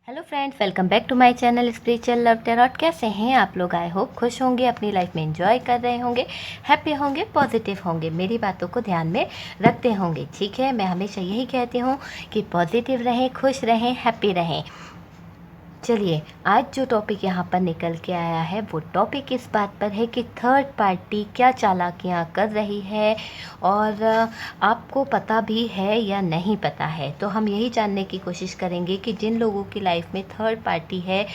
Hello friends, welcome back to my channel spiritual love tarot. कैसे हैं आप लोग? आई होप खुश होंगे, अपनी लाइफ में एंजॉय कर रहे होंगे, हैप्पी होंगे, पॉजिटिव होंगे, मेरी बातों को ध्यान में रखते होंगे। ठीक है, मैं हमेशा यही कहती हूँ कि पॉजिटिव रहें, खुश रहें, हैप्पी रहें। चलिए, आज जो टॉपिक यहाँ पर निकल के आया है वो टॉपिक इस बात पर है कि थर्ड पार्टी क्या चालाकियाँ कर रही है और आपको पता भी है या नहीं पता है। तो हम यही जानने की कोशिश करेंगे कि जिन लोगों की लाइफ में थर्ड पार्टी है,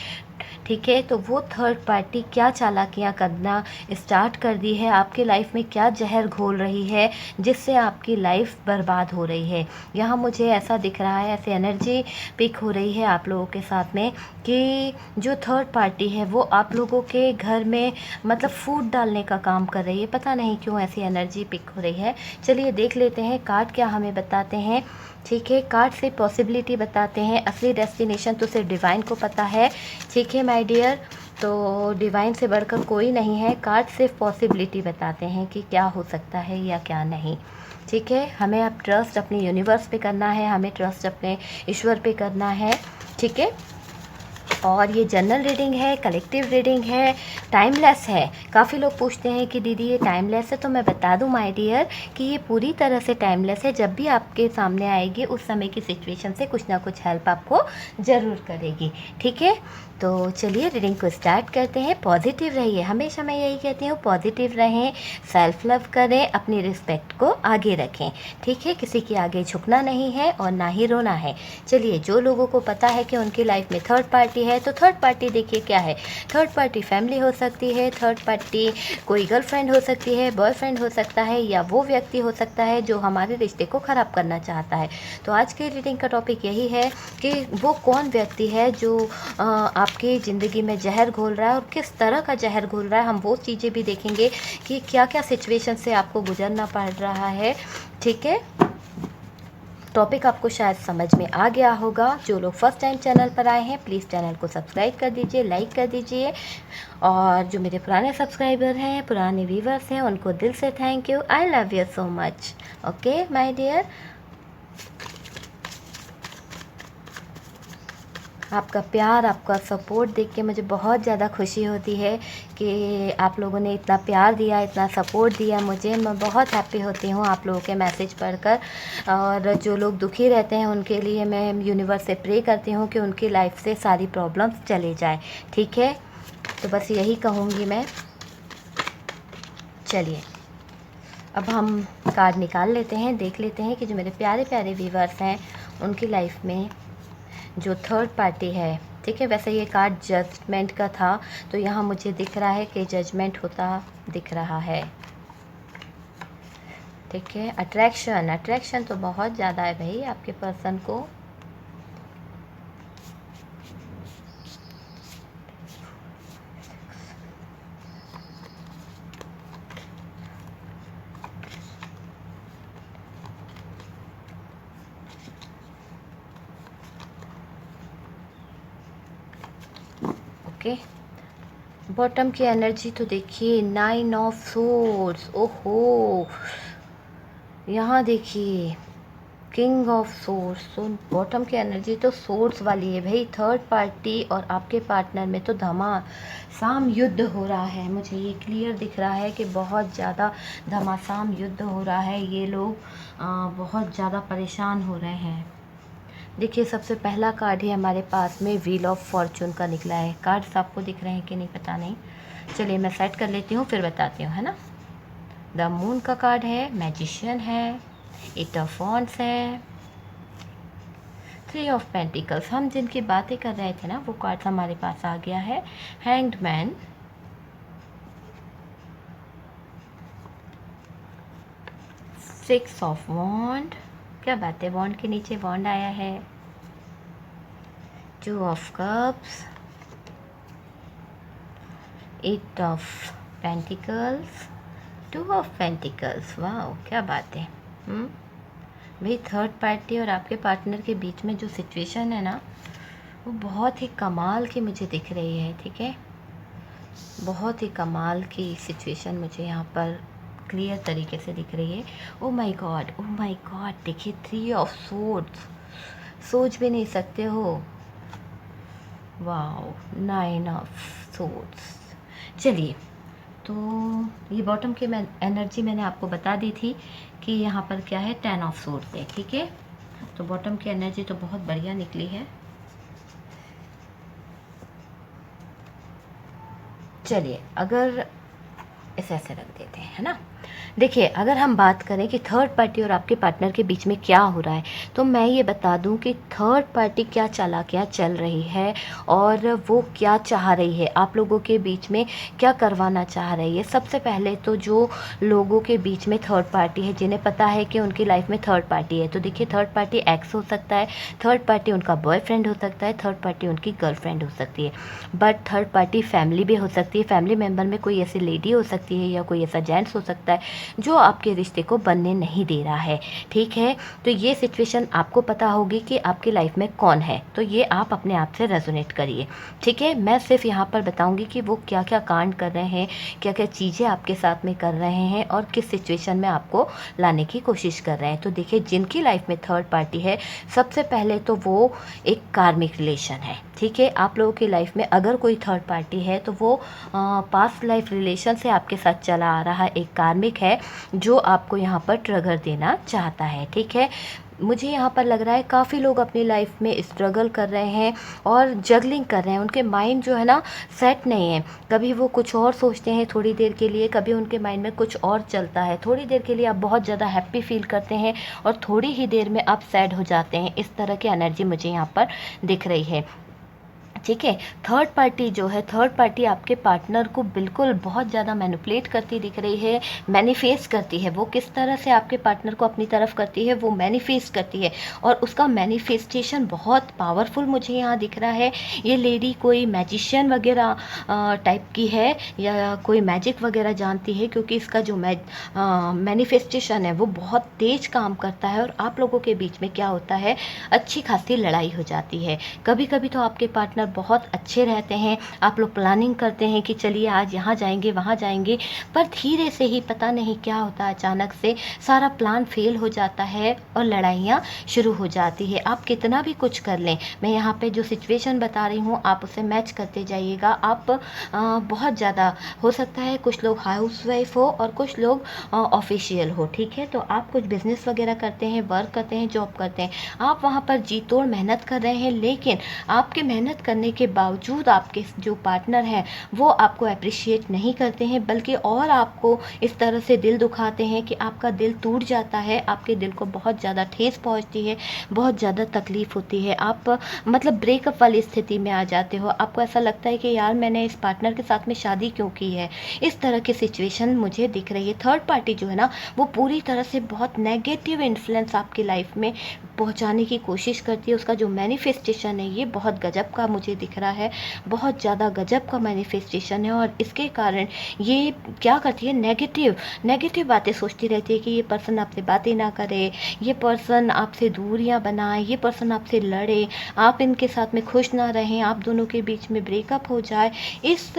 ठीक है, तो वो थर्ड पार्टी क्या चालाकियाँ करना स्टार्ट कर दी है, आपकी लाइफ में क्या जहर घोल रही है जिससे आपकी लाइफ बर्बाद हो रही है। यहाँ मुझे ऐसा दिख रहा है, ऐसी एनर्जी पिक हो रही है आप लोगों के साथ में कि जो थर्ड पार्टी है वो आप लोगों के घर में मतलब फूट डालने का काम कर रही है। पता नहीं क्यों ऐसी एनर्जी पिक हो रही है। चलिए देख लेते हैं कार्ड क्या हमें बताते हैं। ठीक है, कार्ड से पॉसिबिलिटी बताते हैं। असली डेस्टिनेशन तो सिर्फ डिवाइन को पता है। ठीक है माय डियर, तो डिवाइन से बढ़कर कोई नहीं है। कार्ड सिर्फ पॉसिबिलिटी बताते हैं कि क्या हो सकता है या क्या नहीं। ठीक है, हमें अब ट्रस्ट अपने यूनिवर्स पे करना है, हमें ट्रस्ट अपने ईश्वर पे करना है। ठीक है, और ये जनरल रीडिंग है, कलेक्टिव रीडिंग है, टाइमलेस है। काफ़ी लोग पूछते हैं कि दीदी ये टाइमलेस है, तो मैं बता दूं माय डियर कि ये पूरी तरह से टाइमलेस है। जब भी आपके सामने आएगी उस समय की सिचुएशन से कुछ ना कुछ हेल्प आपको ज़रूर करेगी। ठीक है, तो चलिए रीडिंग को स्टार्ट करते हैं। पॉजिटिव रहिए, हमेशा मैं यही कहती हूँ, पॉजिटिव रहें, सेल्फ लव करें, अपनी रिस्पेक्ट को आगे रखें। ठीक है, किसी के आगे झुकना नहीं है और ना ही रोना है। चलिए, जो लोगों को पता है कि उनकी लाइफ में थर्ड पार्टी है, तो थर्ड पार्टी देखिए क्या है। थर्ड पार्टी फैमिली हो सकती है, थर्ड पार्टी कोई गर्लफ्रेंड हो सकती है, बॉयफ्रेंड हो सकता है, या वो व्यक्ति हो सकता है जो हमारे रिश्ते को ख़राब करना चाहता है। तो आज की रीडिंग का टॉपिक यही है कि वो कौन व्यक्ति है जो आपकी ज़िंदगी में जहर घोल रहा है और किस तरह का जहर घोल रहा है। हम वो चीज़ें भी देखेंगे कि क्या क्या सिचुएशन से आपको गुजरना पड़ रहा है। ठीक है, टॉपिक आपको शायद समझ में आ गया होगा। जो लोग फर्स्ट टाइम चैनल पर आए हैं प्लीज़ चैनल को सब्सक्राइब कर दीजिए, लाइक कर दीजिए। और जो मेरे पुराने सब्सक्राइबर हैं, पुराने व्यूवर्स हैं, उनको दिल से thank you. I love you so much. Okay my dear, आपका प्यार, आपका सपोर्ट देख के मुझे बहुत ज़्यादा खुशी होती है कि आप लोगों ने इतना प्यार दिया, इतना सपोर्ट दिया मुझे। मैं बहुत हैप्पी होती हूँ आप लोगों के मैसेज पढ़कर। और जो लोग दुखी रहते हैं उनके लिए मैं यूनिवर्स से प्रे करती हूँ कि उनकी लाइफ से सारी प्रॉब्लम्स चले जाए। ठीक है, तो बस यही कहूँगी मैं। चलिए, अब हम कार्ड निकाल लेते हैं, देख लेते हैं कि जो मेरे प्यारे प्यारे व्यूवर्स हैं उनकी लाइफ में जो थर्ड पार्टी है। ठीक है, वैसे ये कार्ड जजमेंट का था, तो यहाँ मुझे दिख रहा है कि जजमेंट होता दिख रहा है। ठीक है, अट्रैक्शन, अट्रैक्शन तो बहुत ज़्यादा है भाई आपके पर्सन को। ओके, बॉटम की एनर्जी तो देखिए, 9 ऑफ सोर्ड्स। ओहो, यहाँ देखिए किंग ऑफ सोर्ड्स। तो बॉटम की एनर्जी तो सोर्ड्स वाली है भाई। थर्ड पार्टी और आपके पार्टनर में तो घमासान युद्ध हो रहा है। मुझे ये क्लियर दिख रहा है कि बहुत ज़्यादा घमासान युद्ध हो रहा है। ये लोग बहुत ज़्यादा परेशान हो रहे हैं। देखिए, सबसे पहला कार्ड है हमारे पास में व्हील ऑफ फॉर्चून का निकला है। कार्ड्स आपको दिख रहे हैं कि नहीं पता नहीं। चलिए मैं सेट कर लेती हूँ फिर बताती हूँ, है ना। द मून का कार्ड है, मैजिशियन है, एट ऑफ वॉन्ड्स है, 3 ऑफ पेंटिकल्स। हम जिनकी बातें कर रहे थे ना वो कार्ड हमारे पास आ गया है। हैंग्ड मैन, 6 ऑफ वॉन्ड। क्या बात है, वॉन्ड के नीचे वॉन्ड आया है। 2 of cups, 8 of pentacles, 2 of pentacles. वाह, क्या बात है। भाई थर्ड पार्टी और आपके पार्टनर के बीच में जो सिचुएशन है ना वो बहुत ही कमाल की मुझे दिख रही है। ठीक है, बहुत ही कमाल की सिचुएशन मुझे यहाँ पर क्लियर तरीके से दिख रही है। Oh my God, oh my God, देखिए 3 ऑफ सोर्ड्स। सोच भी नहीं सकते हो वाओ, 9 ऑफ सोर्ड्स। चलिए, तो ये बॉटम की मैं एनर्जी मैंने आपको बता दी थी कि यहाँ पर क्या है, 10 ऑफ सोर्ड्स है, ठीक है। तो बॉटम की एनर्जी तो बहुत बढ़िया निकली है। चलिए, अगर इसे ऐसे रख देते हैं, है ना। देखिए, अगर हम बात करें कि थर्ड पार्टी और आपके पार्टनर के बीच में क्या हो रहा है, तो मैं ये बता दूं कि थर्ड पार्टी क्या चालाकियाँ चल रही है और वो क्या चाह रही है, आप लोगों के बीच में क्या करवाना चाह रही है। सबसे पहले तो जो लोगों के बीच में थर्ड पार्टी है, जिन्हें पता है कि उनकी लाइफ में थर्ड पार्टी है, तो देखिए, थर्ड पार्टी एक्स हो सकता है, थर्ड पार्टी उनका बॉयफ्रेंड हो सकता है, थर्ड पार्टी उनकी गर्लफ्रेंड हो सकती है, बट थर्ड पार्टी फैमिली भी हो सकती है। फैमिली मेम्बर में कोई ऐसी लेडी हो सकती है या कोई ऐसा जेंट्स हो सकता है जो आपके रिश्ते को बनने नहीं दे रहा है, ठीक है। तो ये सिचुएशन आपको पता होगी कि आपकी लाइफ में कौन है, तो ये आप अपने आप से रेजोनेट करिए, ठीक है। मैं सिर्फ यहाँ पर बताऊँगी कि वो क्या क्या कांड कर रहे हैं, क्या क्या चीज़ें आपके साथ में कर रहे हैं और किस सिचुएशन में आपको लाने की कोशिश कर रहे हैं। तो देखिए, जिनकी लाइफ में थर्ड पार्टी है, सबसे पहले तो वो एक कार्मिक रिलेशन है, ठीक है। आप लोगों की लाइफ में अगर कोई थर्ड पार्टी है तो वो पास्ट लाइफ रिलेशन से आपके साथ चला आ रहा एक कार्मिक है जो आपको यहाँ पर ट्रिगर देना चाहता है, ठीक है। मुझे यहाँ पर लग रहा है काफ़ी लोग अपनी लाइफ में स्ट्रगल कर रहे हैं और जगलिंग कर रहे हैं। उनके माइंड जो है ना, सेट नहीं है। कभी वो कुछ और सोचते हैं थोड़ी देर के लिए, कभी उनके माइंड में कुछ और चलता है। थोड़ी देर के लिए आप बहुत ज़्यादा हैप्पी फील करते हैं और थोड़ी ही देर में आप सैड हो जाते हैं। इस तरह की एनर्जी मुझे यहाँ पर दिख रही है, ठीक है। थर्ड पार्टी जो है, थर्ड पार्टी आपके पार्टनर को बिल्कुल बहुत ज़्यादा मैनिपुलेट करती दिख रही है, मैनिफेस्ट करती है। वो किस तरह से आपके पार्टनर को अपनी तरफ करती है, वो मैनिफेस्ट करती है और उसका मैनिफेस्टेशन बहुत पावरफुल मुझे यहाँ दिख रहा है। ये लेडी कोई मैजिशियन वगैरह टाइप की है या कोई मैजिक वगैरह जानती है, क्योंकि इसका जो मैनिफेस्टेशन है वो बहुत तेज काम करता है। और आप लोगों के बीच में क्या होता है, अच्छी खासी लड़ाई हो जाती है। कभी कभी तो आपके पार्टनर बहुत अच्छे रहते हैं, आप लोग प्लानिंग करते हैं कि चलिए आज यहाँ जाएंगे वहाँ जाएंगे, पर धीरे से ही पता नहीं क्या होता है, अचानक से सारा प्लान फेल हो जाता है और लड़ाइयाँ शुरू हो जाती है। आप कितना भी कुछ कर लें, मैं यहाँ पे जो सिचुएशन बता रही हूँ आप उसे मैच करते जाइएगा। आप बहुत ज़्यादा हो सकता है कुछ लोग हाउसवाइफ हो और कुछ लोग ऑफिशियल हो, ठीक है। तो आप कुछ बिजनेस वगैरह करते हैं, वर्क करते हैं, जॉब करते हैं, आप वहाँ पर जी तोड़ मेहनत कर रहे हैं, लेकिन आपके मेहनत करने के बावजूद आपके जो पार्टनर हैं वो आपको अप्रिशिएट नहीं करते हैं, बल्कि और आपको इस तरह से दिल दुखाते हैं कि आपका दिल टूट जाता है, आपके दिल को बहुत ज़्यादा ठेस पहुंचती है, बहुत ज़्यादा तकलीफ़ होती है। आप मतलब ब्रेकअप वाली स्थिति में आ जाते हो, आपको ऐसा लगता है कि यार मैंने इस पार्टनर के साथ में शादी क्यों की है। इस तरह की सिचुएशन मुझे दिख रही है। थर्ड पार्टी जो है ना, वो पूरी तरह से बहुत नेगेटिव इन्फ्लुएंस आपकी लाइफ में पहुंचाने की कोशिश करती है। उसका जो मैनिफेस्टेशन है ये बहुत गजब का मुझे दिख रहा है, बहुत ज़्यादा गजब का मैनिफेस्टेशन है। और इसके कारण ये क्या करती है, नेगेटिव बातें सोचती रहती है कि ये पर्सन आपसे बातें ना करे, ये पर्सन आपसे दूरियां बनाए, ये पर्सन आपसे लड़े, आप इनके साथ में खुश ना रहें, आप दोनों के बीच में ब्रेकअप हो जाए। इस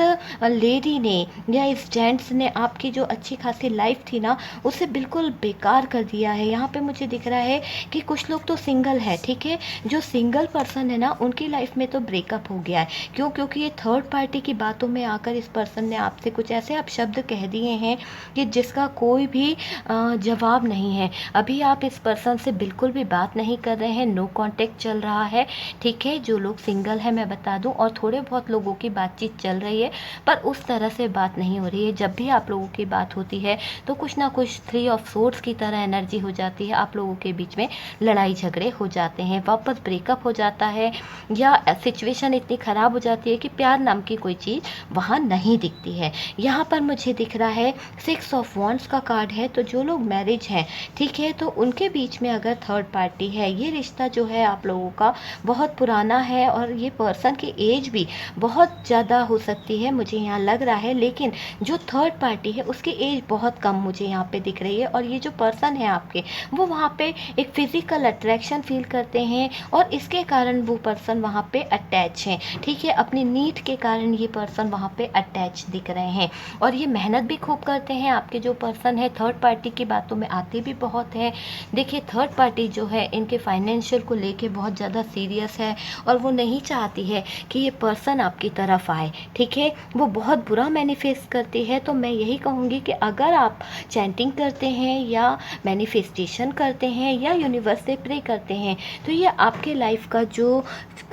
लेडी ने या इस जेंट्स ने आपकी जो अच्छी खासी लाइफ थी ना, उसे बिल्कुल बेकार कर दिया है। यहाँ पे मुझे दिख रहा है कि कुछ लोग तो सिंगल है, ठीक है। जो सिंगल पर्सन है ना, उनकी लाइफ में तो ब्रेकअप हो गया है। क्यों? क्योंकि ये थर्ड पार्टी की बातों में आकर इस पर्सन ने आपसे कुछ ऐसे आप शब्द कह दिए हैं कि जिसका कोई भी जवाब नहीं है। अभी आप इस पर्सन से बिल्कुल भी बात नहीं कर रहे हैं, नो कांटेक्ट चल रहा है, ठीक है। जो लोग सिंगल है मैं बता दूं, और थोड़े बहुत लोगों की बातचीत चल रही है, पर उस तरह से बात नहीं हो रही है। जब भी आप लोगों की बात होती है तो कुछ ना कुछ 3 ऑफ सोर्ड्स की तरह एनर्जी हो जाती है, आप लोगों के बीच में लड़ाई झगड़े हो जाते हैं, वापस ब्रेकअप हो जाता है, या सिचुएशन इतनी ख़राब हो जाती है कि प्यार नाम की कोई चीज़ वहाँ नहीं दिखती है। यहाँ पर मुझे दिख रहा है 6 ऑफ वॉन्ड्स का कार्ड है। तो जो लोग मैरिज हैं, ठीक है, तो उनके बीच में अगर थर्ड पार्टी है, ये रिश्ता जो है आप लोगों का बहुत पुराना है और ये पर्सन की एज भी बहुत ज़्यादा हो सकती है, मुझे यहाँ लग रहा है। लेकिन जो थर्ड पार्टी है उसकी एज बहुत कम मुझे यहाँ पे दिख रही है, और ये जो पर्सन है आपके, वो वहाँ पे एक फिजिकल अट्रैक्शन फील करते हैं और इसके कारण वो पर्सन वहाँ पे अटैच अटैच हैं, ठीक है। अपनी नीड के कारण ये पर्सन वहाँ पे अटैच दिख रहे हैं और ये मेहनत भी खूब करते हैं। आपके जो पर्सन है थर्ड पार्टी की बातों में आते भी बहुत हैं। देखिए थर्ड पार्टी जो है इनके फाइनेंशियल को लेके बहुत ज़्यादा सीरियस है और वो नहीं चाहती है कि ये पर्सन आपकी तरफ आए, ठीक है। वो बहुत बुरा मैनिफेस्ट करती है। तो मैं यही कहूँगी कि अगर आप चैंटिंग करते हैं या मैनिफेस्टेशन करते हैं या यूनिवर्स से प्रे करते हैं तो ये आपके लाइफ का जो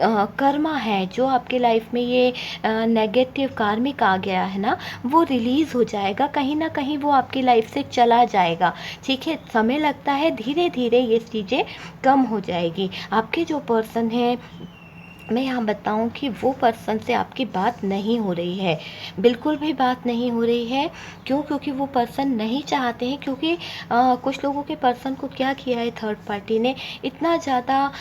कर्मा है, जो आपके लाइफ में ये नेगेटिव कार्मिक आ गया है ना, वो रिलीज़ हो जाएगा, कहीं ना कहीं वो आपकी लाइफ से चला जाएगा, ठीक है। समय लगता है, धीरे धीरे ये चीज़ें कम हो जाएगी। आपके जो पर्सन है, मैं यहाँ बताऊँ कि वो पर्सन से आपकी बात नहीं हो रही है, बिल्कुल भी बात नहीं हो रही है। क्यों? क्योंकि वो पर्सन नहीं चाहते हैं, क्योंकि कुछ लोगों के पर्सन को क्या किया है थर्ड पार्टी ने, इतना ज़्यादा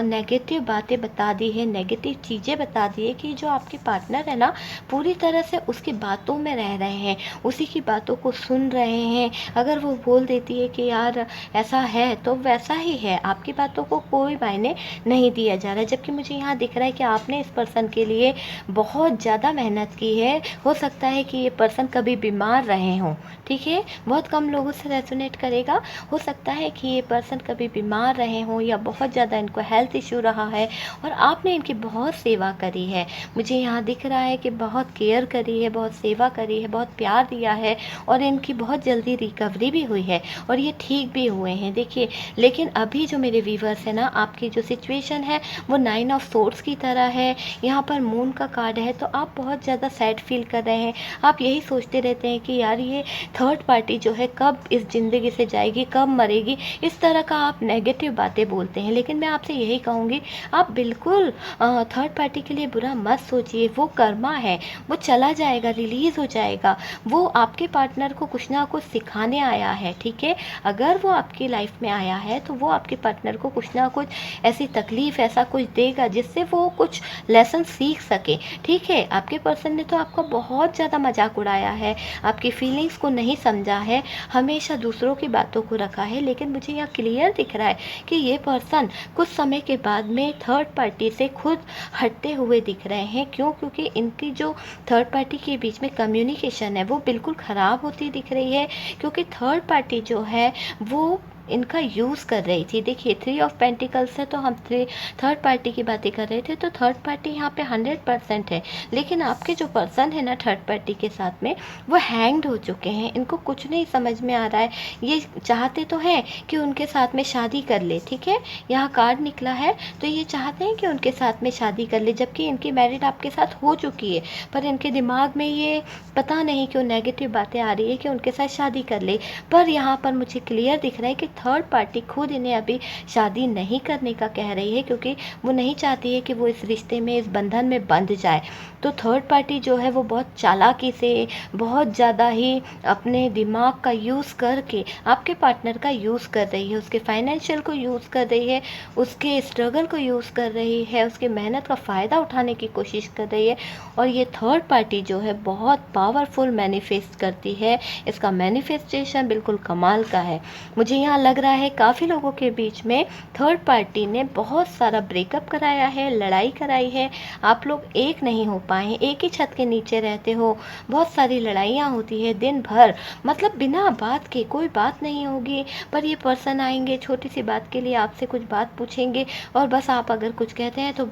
नेगेटिव बातें बता दी है, नेगेटिव चीज़ें बता दी है कि जो आपके पार्टनर है ना, पूरी तरह से उसकी बातों में रह रहे हैं, उसी की बातों को सुन रहे हैं। अगर वो बोल देती है कि यार ऐसा है तो वैसा ही है, आपकी बातों को कोई मायने नहीं दिया जा रहा है। जबकि मुझे यहाँ दिख रहा है कि आपने इस पर्सन के लिए बहुत ज़्यादा मेहनत की है। हो सकता है कि ये पर्सन कभी बीमार रहे हों, ठीक है। बहुत कम लोगों से रेजोनेट करेगा। हो सकता है कि ये पर्सन कभी बीमार रहे हों या बहुत ज़्यादा इनको हेल्थ इशू रहा है और आपने इनकी बहुत सेवा करी है। मुझे यहाँ दिख रहा है कि बहुत केयर करी है, बहुत सेवा करी है, बहुत प्यार दिया है और इनकी बहुत जल्दी रिकवरी भी हुई है और ये ठीक भी हुए हैं। देखिए, लेकिन अभी जो मेरे व्यूवर्स है ना, आपकी जो सिचुएशन है वो 9 ऑफ सोर्ड्स की तरह है। यहाँ पर मून का कार्ड है, तो आप बहुत ज़्यादा सैड फील कर रहे हैं। आप यही सोचते रहते हैं कि यार ये थर्ड पार्टी जो है कब इस ज़िंदगी से जाएगी, कब मरेगी, इस तरह का आप नेगेटिव बातें बोलते हैं। लेकिन मैं आपसे यही कहूँगी, आप बिल्कुल थर्ड पार्टी के लिए बुरा मत सोचिए। वो कर्मा है, वो चला जाएगा, रिलीज़ हो जाएगा। वो आपके पार्टनर को कुछ ना कुछ सिखाने आया है, ठीक है। अगर वो आपकी लाइफ में आया है तो वो आपके पार्टनर को कुछ ना कुछ ऐसी तकलीफ़, ऐसा कुछ देगा जिससे वो कुछ लेसन सीख सके, ठीक है। आपके पर्सन ने तो आपका बहुत ज़्यादा मजाक उड़ाया है, आपकी फीलिंग्स को नहीं समझा है, हमेशा दूसरों की बातों को रखा है। लेकिन मुझे यहाँ क्लियर दिख रहा है कि ये पर्सन कुछ समय के बाद में थर्ड पार्टी से खुद हटते हुए दिख रहे हैं। क्यों? क्योंकि इनकी जो थर्ड पार्टी के बीच में कम्युनिकेशन है वो बिल्कुल ख़राब होती दिख रही है। क्योंकि थर्ड पार्टी जो है वो इनका यूज़ कर रही थी। देखिए 3 ऑफ पेंटिकल्स है, तो हम थर्ड पार्टी की बातें कर रहे थे, तो थर्ड पार्टी यहाँ पे 100% है। लेकिन आपके जो पर्सन है ना थर्ड पार्टी के साथ में, वो हैंग्ड हो चुके हैं। इनको कुछ नहीं समझ में आ रहा है। ये चाहते तो हैं कि उनके साथ में शादी कर ले, ठीक है। यहाँ कार्ड निकला है, तो ये चाहते हैं कि उनके साथ में शादी कर ले, जबकि इनकी मैरिड आपके साथ हो चुकी है। पर इनके दिमाग में ये पता नहीं क्यों नेगेटिव बातें आ रही है कि उनके साथ शादी कर ले। पर यहाँ पर मुझे क्लियर दिख रहा है कि थर्ड पार्टी खुद इन्हें अभी शादी नहीं करने का कह रही है, क्योंकि वो नहीं चाहती है कि वो इस रिश्ते में, इस बंधन में बंध जाए। तो थर्ड पार्टी जो है वो बहुत चालाकी से, बहुत ज़्यादा ही अपने दिमाग का यूज़ करके आपके पार्टनर का यूज़ कर रही है, उसके फाइनेंशियल को यूज़ कर रही है, उसके स्ट्रगल को यूज़ कर रही है, उसके मेहनत का फ़ायदा उठाने की कोशिश कर रही है। और ये थर्ड पार्टी जो है बहुत पावरफुल मैनिफेस्ट करती है। इसका मैनिफेस्टेशन बिल्कुल कमाल का है। मुझे यहाँ लग रहा है काफ़ी लोगों के बीच में थर्ड पार्टी ने बहुत सारा ब्रेकअप कराया है, लड़ाई कराई है। आप लोग एक नहीं हो पाए, एक ही छत के नीचे रहते हो, बहुत सारी लड़ाइयाँ होती है दिन भर, मतलब बिना बात के, कोई बात नहीं होगी। पर ये पर्सन आएंगे, छोटी सी बात के लिए आपसे कुछ बात पूछेंगे और बस आप अगर कुछ कहते हैं तो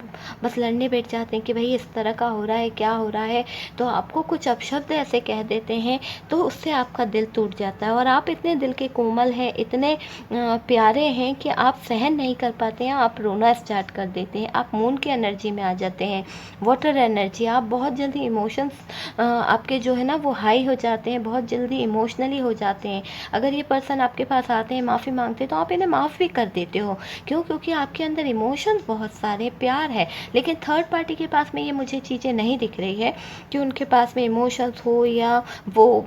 बस लड़ने बैठ जाते हैं कि भाई इस तरह का हो रहा है, क्या हो रहा है। तो आपको कुछ अपशब्द ऐसे कह देते हैं तो उससे आपका दिल टूट जाता है। और आप इतने दिल के कोमल हैं, इतने प्यारे हैं कि आप सहन नहीं कर पाते हैं, आप रोना स्टार्ट कर देते हैं, आप मून की एनर्जी में आ जाते हैं, वाटर एनर्जी। आप बहुत जल्दी इमोशंस आपके जो है ना वो हाई हो जाते हैं, बहुत जल्दी इमोशनली हो जाते हैं। अगर ये पर्सन आपके पास आते हैं, माफ़ी मांगते हैं, तो आप इन्हें माफ़ भी कर देते हो। क्यों? क्योंकि आपके अंदर इमोशंस बहुत सारे, प्यार है। लेकिन थर्ड पार्टी के पास में ये मुझे चीज़ें नहीं दिख रही है कि उनके पास में इमोशंस हो या वो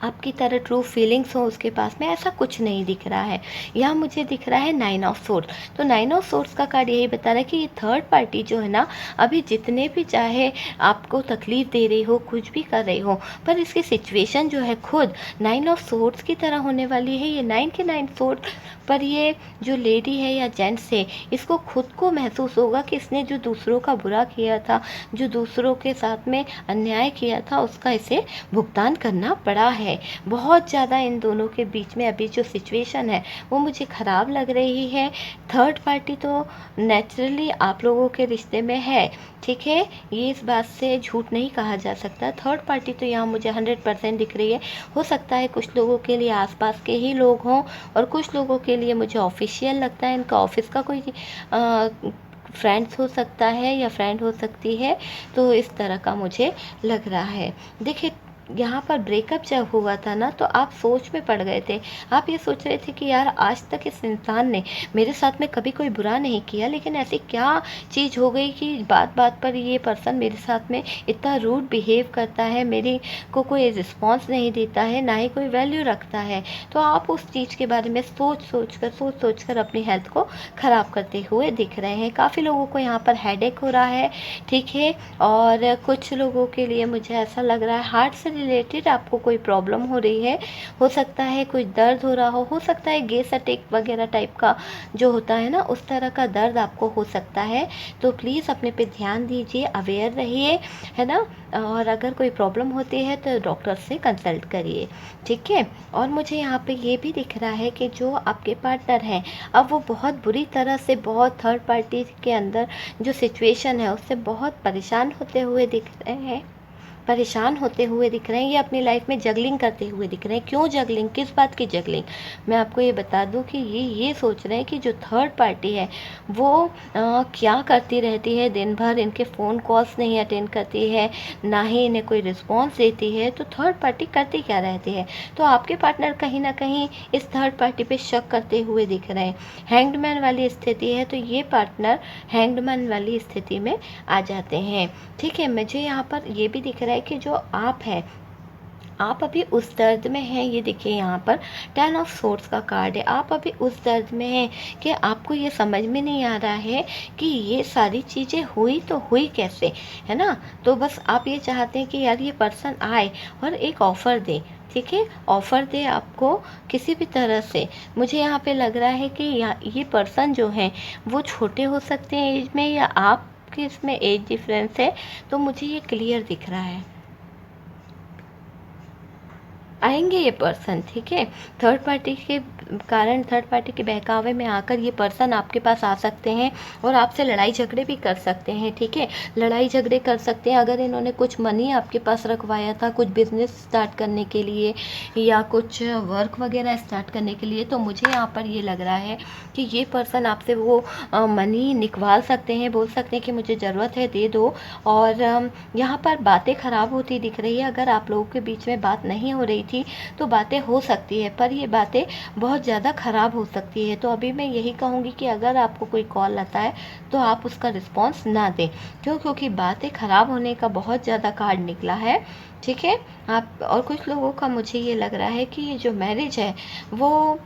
आपकी तरह ट्रू फीलिंग्स हो उसके पास में, ऐसा कुछ नहीं दिख रहा है। यहाँ मुझे दिख रहा है 9 ऑफ सोर्ड्स। तो 9 ऑफ सोर्ड्स का कार्ड यही बता रहा है कि ये थर्ड पार्टी जो है ना, अभी जितने भी चाहे आपको तकलीफ़ दे रही हो, कुछ भी कर रही हो, पर इसकी सिचुएशन जो है खुद 9 ऑफ सोर्ड्स की तरह होने वाली है। ये 9 के 9 सोर्ड पर ये जो लेडी है या जेंट्स है, इसको खुद को महसूस होगा कि इसने जो दूसरों का बुरा किया था, जो दूसरों के साथ में अन्याय किया था, उसका इसे भुगतान करना पड़ा है। बहुत ज़्यादा इन दोनों के बीच में अभी जो सिचुएशन है वो मुझे ख़राब लग रही है। थर्ड पार्टी तो नेचुरली आप लोगों के रिश्ते में है, ठीक है, ये इस बात से झूठ नहीं कहा जा सकता। थर्ड पार्टी तो यहाँ मुझे 100% दिख रही है। हो सकता है कुछ लोगों के लिए आसपास के ही लोग हों, और कुछ लोगों के लिए मुझे ऑफिशियल लगता है, इनका ऑफिस का कोई फ्रेंड्स हो सकता है या फ्रेंड हो सकती है। तो इस तरह का मुझे लग रहा है। देखिए, यहाँ पर ब्रेकअप जब हुआ था ना, तो आप सोच में पड़ गए थे। आप ये सोच रहे थे कि यार, आज तक इस इंसान ने मेरे साथ में कभी कोई बुरा नहीं किया, लेकिन ऐसी क्या चीज़ हो गई कि बात बात पर ये पर्सन मेरे साथ में इतना रूड बिहेव करता है, मेरी को कोई रिस्पॉन्स नहीं देता है, ना ही कोई वैल्यू रखता है। तो आप उस चीज़ के बारे में सोच सोच कर अपनी हेल्थ को ख़राब करते हुए दिख रहे हैं। काफ़ी लोगों को यहाँ पर हेडेक हो रहा है, ठीक है, और कुछ लोगों के लिए मुझे ऐसा लग रहा है हार्ट से रिलेटेड आपको कोई प्रॉब्लम हो रही है। हो सकता है कुछ दर्द हो रहा हो सकता है गैस अटैक वगैरह टाइप का जो होता है ना, उस तरह का दर्द आपको हो सकता है। तो प्लीज़ अपने पे ध्यान दीजिए, अवेयर रहिए, है ना, और अगर कोई प्रॉब्लम होती है तो डॉक्टर से कंसल्ट करिए, ठीक है। और मुझे यहाँ पे ये भी दिख रहा है कि जो आपके पार्टनर हैं, अब वो बहुत बुरी तरह से, बहुत थर्ड पार्टी के अंदर जो सिचुएशन है उससे बहुत परेशान होते हुए दिख रहे हैं, परेशान होते हुए दिख रहे हैं। ये अपनी लाइफ में जगलिंग करते हुए दिख रहे हैं। क्यों जगलिंग, किस बात की जगलिंग, मैं आपको ये बता दूं कि ये सोच रहे हैं कि जो थर्ड पार्टी है वो क्या करती रहती है दिन भर, इनके फ़ोन कॉल्स नहीं अटेंड करती है, ना ही इन्हें कोई रिस्पॉन्स देती है। तो थर्ड पार्टी करती क्या रहती है। तो आपके पार्टनर कहीं ना कहीं इस थर्ड पार्टी पे शक करते हुए दिख रहे हैं। हैंग्ड वाली स्थिति है, तो ये पार्टनर हैंग्ड वाली स्थिति में आ जाते हैं, ठीक है। मुझे यहाँ पर ये भी दिख रहा है कि जो आप हैं, आप अभी उस दर्द में हैं। ये देखिए, यहाँ पर 10 ऑफ सोर्ड्स का कार्ड है। आप अभी उस दर्द में हैं कि आपको ये समझ में नहीं आ रहा है कि ये सारी चीज़ें हुई तो हुई कैसे, है ना। तो बस आप ये चाहते हैं कि यार ये पर्सन आए और एक ऑफ़र दे, ठीक है, ऑफ़र दे आपको किसी भी तरह से। मुझे यहाँ पे लग रहा है कि ये पर्सन जो हैं वो छोटे हो सकते हैं एज में, या आपके इसमें एज डिफरेंस है, तो मुझे ये क्लियर दिख रहा है। आएंगे ये पर्सन, ठीक है। थर्ड पार्टी के कारण, थर्ड पार्टी के बहकावे में आकर ये पर्सन आपके पास आ सकते हैं और आपसे लड़ाई झगड़े भी कर सकते हैं, ठीक है। लड़ाई झगड़े कर सकते हैं अगर इन्होंने कुछ मनी आपके पास रखवाया था, कुछ बिजनेस स्टार्ट करने के लिए या कुछ वर्क वगैरह स्टार्ट करने के लिए, तो मुझे यहाँ पर ये लग रहा है कि ये पर्सन आपसे वो मनी निकलवा सकते हैं, बोल सकते हैं कि मुझे ज़रूरत है, दे दो। और यहाँ पर बातें ख़राब होती दिख रही है। अगर आप लोगों के बीच में बात नहीं हो रही थी तो बातें हो सकती है, पर ये बातें बहुत ज़्यादा ख़राब हो सकती है। तो अभी मैं यही कहूँगी कि अगर आपको कोई कॉल आता है तो आप उसका रिस्पॉन्स ना दें। क्यों, क्योंकि बातें ख़राब होने का बहुत ज़्यादा कार्ड निकला है, ठीक है। आप और कुछ लोगों का मुझे ये लग रहा है कि ये जो मैरिज है वो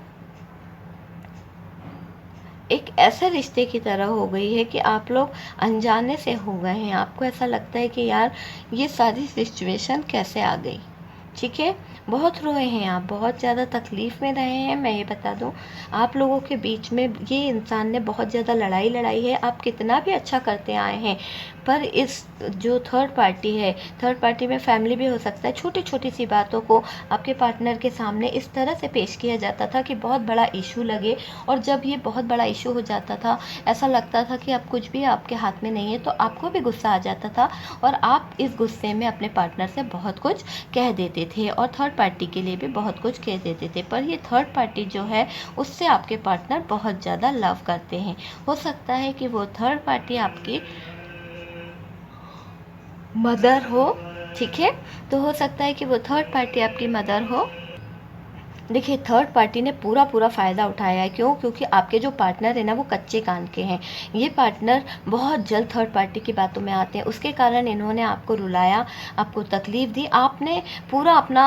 एक ऐसे रिश्ते की तरह हो गई है कि आप लोग अनजाने से हो गए हैं। आपको ऐसा लगता है कि यार ये सारी सिचुएशन कैसे आ गई, ठीक है। बहुत रोए हैं आप, बहुत ज़्यादा तकलीफ़ में रहे हैं। मैं ये बता दूं, आप लोगों के बीच में ये इंसान ने बहुत ज़्यादा लड़ाई है। आप कितना भी अच्छा करते आए हैं, पर इस जो थर्ड पार्टी है, थर्ड पार्टी में फैमिली भी हो सकता है, छोटी छोटी सी बातों को आपके पार्टनर के सामने इस तरह से पेश किया जाता था कि बहुत बड़ा इशू लगे। और जब ये बहुत बड़ा इशू हो जाता था, ऐसा लगता था कि अब कुछ भी आपके हाथ में नहीं है, तो आपको भी गुस्सा आ जाता था और आप इस गुस्से में अपने पार्टनर से बहुत कुछ कह देते थे और थर्ड पार्टी के लिए भी बहुत कुछ कह देते थे। पर ये थर्ड पार्टी जो है उससे आपके पार्टनर बहुत ज़्यादा लव करते हैं। हो सकता है कि वो थर्ड पार्टी आपकी मदर हो, ठीक है। तो हो सकता है कि वो थर्ड पार्टी आपकी मदर हो, देखिए, थर्ड पार्टी ने पूरा फ़ायदा उठाया है। क्यों? क्योंकि आपके जो पार्टनर है ना, वो कच्चे कान के हैं। ये पार्टनर बहुत जल्द थर्ड पार्टी की बातों में आते हैं। उसके कारण इन्होंने आपको रुलाया, आपको तकलीफ़ दी। आपने पूरा अपना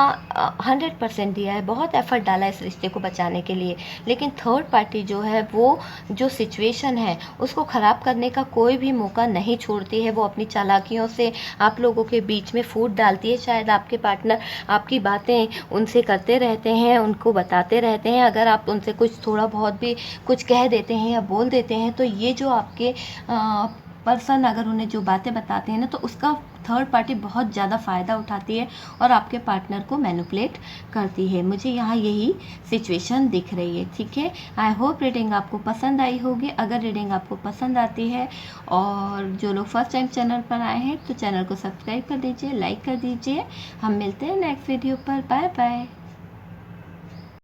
100% दिया है, बहुत एफ़र्ट डाला है इस रिश्ते को बचाने के लिए। लेकिन थर्ड पार्टी जो है, वो जो सिचुएशन है उसको ख़राब करने का कोई भी मौका नहीं छोड़ती है। वो अपनी चालाकियों से आप लोगों के बीच में फूट डालती है। शायद आपके पार्टनर आपकी बातें उनसे करते रहते हैं, उनको बताते रहते हैं। अगर आप उनसे कुछ थोड़ा बहुत भी कुछ कह देते हैं या बोल देते हैं, तो ये जो आपके पर्सन अगर उन्हें जो बातें बताते हैं ना, तो उसका थर्ड पार्टी बहुत ज़्यादा फ़ायदा उठाती है और आपके पार्टनर को मैनिपुलेट करती है। मुझे यहाँ यही सिचुएशन दिख रही है। ठीक है, आई होप रीडिंग आपको पसंद आई होगी। अगर रीडिंग आपको पसंद आती है और जो लोग फर्स्ट टाइम चैनल पर आए हैं, तो चैनल को सब्सक्राइब कर दीजिए, लाइक कर दीजिए। हम मिलते हैं नेक्स्ट वीडियो पर। Bye bye.